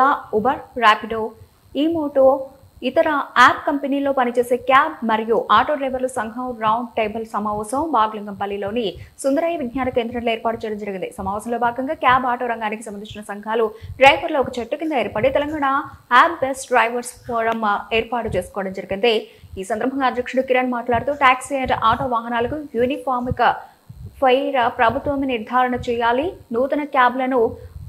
Ola, Uber, Rapido, ఈమోటో ఇతర app కంపెనీల్లో పనిచేసే క్యాబ్ మరియు ఆటో డ్రైవర్ల సంఘం రౌండ్ టేబుల్ సమావేశం బాగ్లింగంపల్లిలోని సుందరయ్య విజ్ఞాన కేంద్రంలో ఏర్పాటు చేయడం జరిగింది. సమావేశంలో భాగంగా క్యాబ్, ఆటో రంగానికి సంబంధించిన సంఘాలు, డ్రైవర్లు ఒక చెట్టు కింద ఏర్పడి Telangana app best drivers forum ఏర్పాటు చేసుకోవడం జరిగింది. ఈ సందర్భంగా అధ్యక్షుడు కిరణ్ మాట్లాడుతూ టాక్సీ అండ్ ఆటో వాహనాలకు యూనిఫామిక్ ఫైర్ ప్రభుత్వమే నిర్ధారణ చేయాలి, నూతన క్యాబ్లను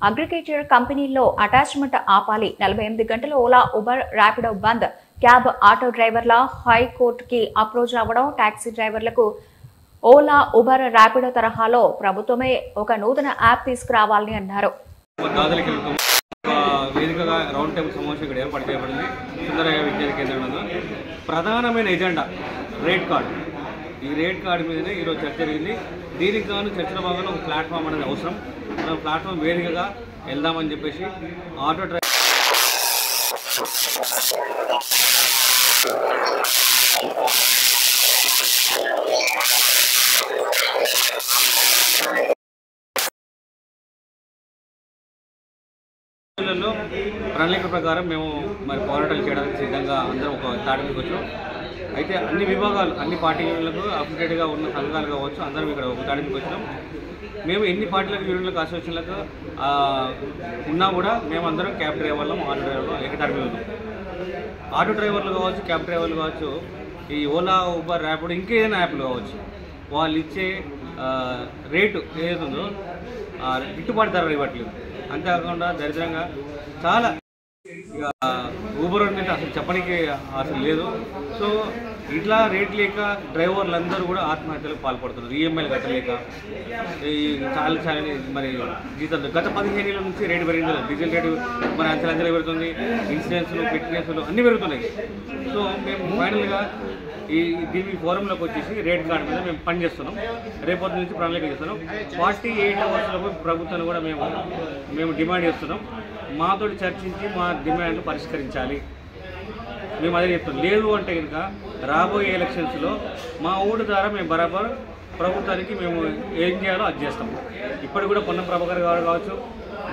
అగ్రిగేటర్ కంపెనీల్లో అటాచ్మెంట్ ఆపాలి, 48 గంటలు ఓలా, ఉబర్, ర్యాపిడో బంద్, క్యాబ్, ఆటో డ్రైవర్ల హైకోర్టుకి అప్రోచ్ అవ్వడం, టాక్సీ డ్రైవర్లకు ఓలా, ఉబర్, ర్యాపిడో తరహాలో ప్రభుత్వమే ఒక నూతన యాప్ తీసుకురావాలని అన్నారు. వేదికగా రౌండ్ టేబుల్ సమావేశం ఇక్కడ ఏర్పాటు చేయబడింది. సుందరయ్య విజ్ఞాన కేంద్రంలో ప్రధానమైన ఎజెండా రేట్ కార్డు. ఈ రేట్ కార్డు మీదనే ఈరోజు చర్చ జరిగింది. దీనికి గాను చర్చల భాగంలో ఒక ప్లాట్ఫామ్ అనేది అవసరం. మనం ప్లాట్ఫామ్ వేదికగా వెళ్దామని చెప్పేసి ఆటో డ్రైవర్ ప్రణాళిక ప్రకారం మేము మరి పోరాటాలు చేయడానికి సిద్ధంగా అందరం ఒక తాటికి వచ్చాం. అయితే అన్ని విభాగాలు, అన్ని పార్టీలకు అప్డేట్గా ఉన్న సంఘాలు కావచ్చు, అందరం ఇక్కడ ఒక తాటికి వచ్చినాం. మేము ఎన్ని పార్టీలకు, యూనియన్లకు, అసోసియేషన్లకు ఉన్నా కూడా మేమందరం క్యాబ్ డ్రైవర్లు, ఆటో డ్రైవర్లు ఏకతాటి ఉన్నాం. ఆటో డ్రైవర్లు కావచ్చు, క్యాబ్ డ్రైవర్లు కావచ్చు, ఈ ఓలా, ఉబర్, ర్యాపిడో ఇంకేదైనా యాప్లు కావచ్చు, వాళ్ళు ఇచ్చే రేటు ఏదైతుందో గిట్టుబాటు ధర ఇవ్వట్లేదు. అంతేకాకుండా దరిద్రంగా చాలా ఇక ఊబర్ అంటే అసలు చెప్పడానికి అసలు లేదు. సో ఇట్లా రేట్ లేక డ్రైవర్లందరూ కూడా ఆత్మహత్యలకు పాల్పడుతున్నారు. ఈఎంఐలు కట్టలేక చాలా మరి జీతాలు గత 15 ఏళ్ళ నుంచి రేటు పెరిగింది. డీజిల్ రేటు మరి అంచెలంచెలు పెరుగుతుంది, ఇన్సూరెన్స్లు, ఫిట్నెస్లు అన్నీ పెరుగుతున్నాయి. సో మేము ఫైనల్గా దీని ఫోరంలోకి వచ్చేసి రేట్ కార్డు మీద మేము పనిచేస్తున్నాం. రేపటి నుంచి ప్రణాళిక చేస్తున్నాం. 48 అవర్స్లో ప్రభుత్వాన్ని కూడా మేము డిమాండ్ చేస్తున్నాం. మాతో చర్చించి మా డిమాండ్లు పరిష్కరించాలి. మేము అదే చెప్తాం. లేదు అంటే కనుక రాబోయే ఎలక్షన్స్లో మా ఓటు ద్వారా మేము బరాబర్ ప్రభుత్వానికి మేము ఏం చేయాలో అది చేస్తాం. ఇప్పటికి కూడా పొన్నం ప్రభాకర్ గారు కావచ్చు,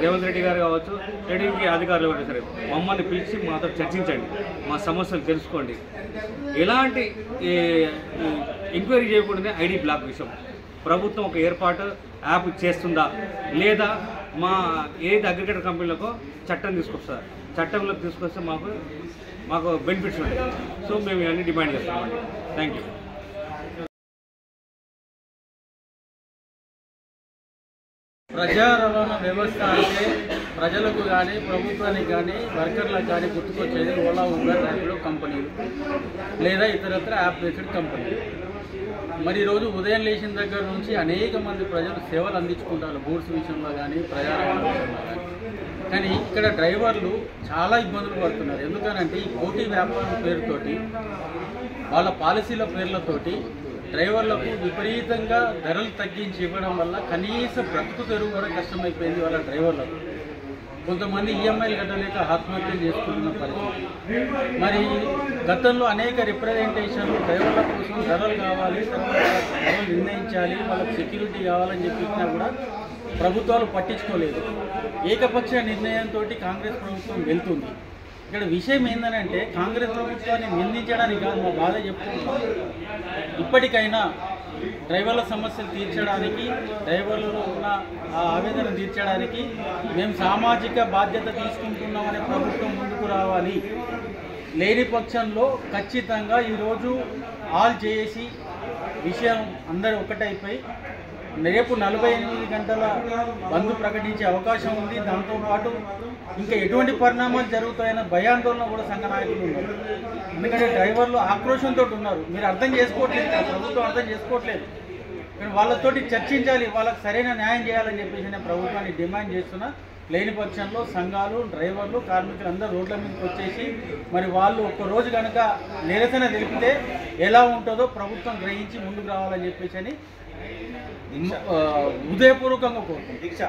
రేవంత్ రెడ్డి గారు కావచ్చు, టీడీపీ అధికారులు కూడా సరే మమ్మల్ని పిలిచి మాతో చర్చించండి, మా సమస్యలు తెలుసుకోండి. ఎలాంటి ఎంక్వైరీ చేయకుండానే ఐడి బ్లాక్ విషయం ప్రభుత్వం ఒక ఏర్పాటు యాప్ చేస్తుందా లేదా, మా ఏది అగ్రిగేటర్ కంపెనీలకు చట్టం తీసుకొస్తారు, చట్టంలోకి తీసుకొస్తే మాకు బెనిఫిట్స్ ఉంటాయి. సో మేము ఇవన్నీ డిమాండ్ చేస్తామండి. Thank you. ప్రజా రవాణా వ్యవస్థ అంటే ప్రజలకు కానీ, ప్రభుత్వానికి కానీ, వర్కర్లకు కానీ గుర్తుకొచ్చేది ఓలా, ఉబర్, ర్యాపిడో కంపెనీలు లేదా ఇతరత్ర యాప్ బేస్డ్ కంపెనీలు. మరి ఈరోజు ఉదయం లేచిన దగ్గర నుంచి అనేక మంది ప్రజలు సేవలు అందించుకుంటారు, గూడ్స్ విషయంలో కానీ, ప్రజా రవాణా విషయంలో కానీ. కానీ ఇక్కడ డ్రైవర్లు చాలా ఇబ్బందులు పడుతున్నారు. ఎందుకనంటే ఈ పోటీ వ్యాపారం పేరుతోటి, వాళ్ళ పాలసీల పేర్లతోటి డ్రైవర్లకు విపరీతంగా ధరలు తగ్గించి ఇవ్వడం వల్ల కనీస బ్రతుకు తెరువు కూడా కష్టమైపోయింది వాళ్ళ డ్రైవర్లకు. కొంతమంది ఈఎంఐలు కట్టలేక ఆత్మహత్యలు చేసుకుంటున్న పరిస్థితి. మరి గతంలో అనేక రిప్రజెంటేషన్లు డ్రైవర్ల కోసం ధరలు కావాలి, ధరలు నిర్ణయించాలి, వాళ్ళకి సెక్యూరిటీ కావాలని చెప్పినా కూడా ప్రభుత్వాలు పట్టించుకోలేదు. ఏకపక్ష నిర్ణయంతో కాంగ్రెస్ ప్రభుత్వం వెళ్తుంది. ఇక్కడ విషయం ఏంటంటే కాంగ్రెస్ ప్రభుత్వాన్ని నిందించడానికి కాదు, మా బాధ చెప్పుకుంటాం. ఇప్పటికైనా డ్రైవర్ల సమస్యలు తీర్చడానికి, డ్రైవర్లలో ఉన్న ఆ ఆవేదన తీర్చడానికి మేము సామాజిక బాధ్యత తీసుకుంటున్నామనే ప్రభుత్వం ముందుకు రావాలి. లేని పక్షంలో ఖచ్చితంగా ఈరోజు ఆల్ చేసి విషయం అందరూ ఒకటైపోయి రేపు 48 గంటల బంద్ ప్రకటించే అవకాశం ఉంది. దాంతోపాటు ఇంకా ఎటువంటి పరిణామాలు జరుగుతాయన్న భయాందోళన కూడా సంఘ నాయకులు ఉన్నారు. ఎందుకంటే డ్రైవర్లు ఆక్రోషంతో ఉన్నారు. మీరు అర్థం చేసుకోవట్లేదు, ప్రభుత్వం అర్థం చేసుకోవట్లేదు. కానీ వాళ్ళతోటి చర్చించాలి, వాళ్ళకి సరైన న్యాయం చేయాలని చెప్పేసి నేను ప్రభుత్వాన్ని డిమాండ్ చేస్తున్నా. లేని పక్షంలో సంఘాలు, డ్రైవర్లు, కార్మికులు అందరూ రోడ్ల మీదకి వచ్చేసి మరి వాళ్ళు ఒక్కరోజు కనుక నిరసన తెలిపితే ఎలా ఉంటుందో ప్రభుత్వం గ్రహించి ముందుకు రావాలని చెప్పేసి అని ఉదయపూర్వకంగా కోరుకుంటున్నాం. దీక్ష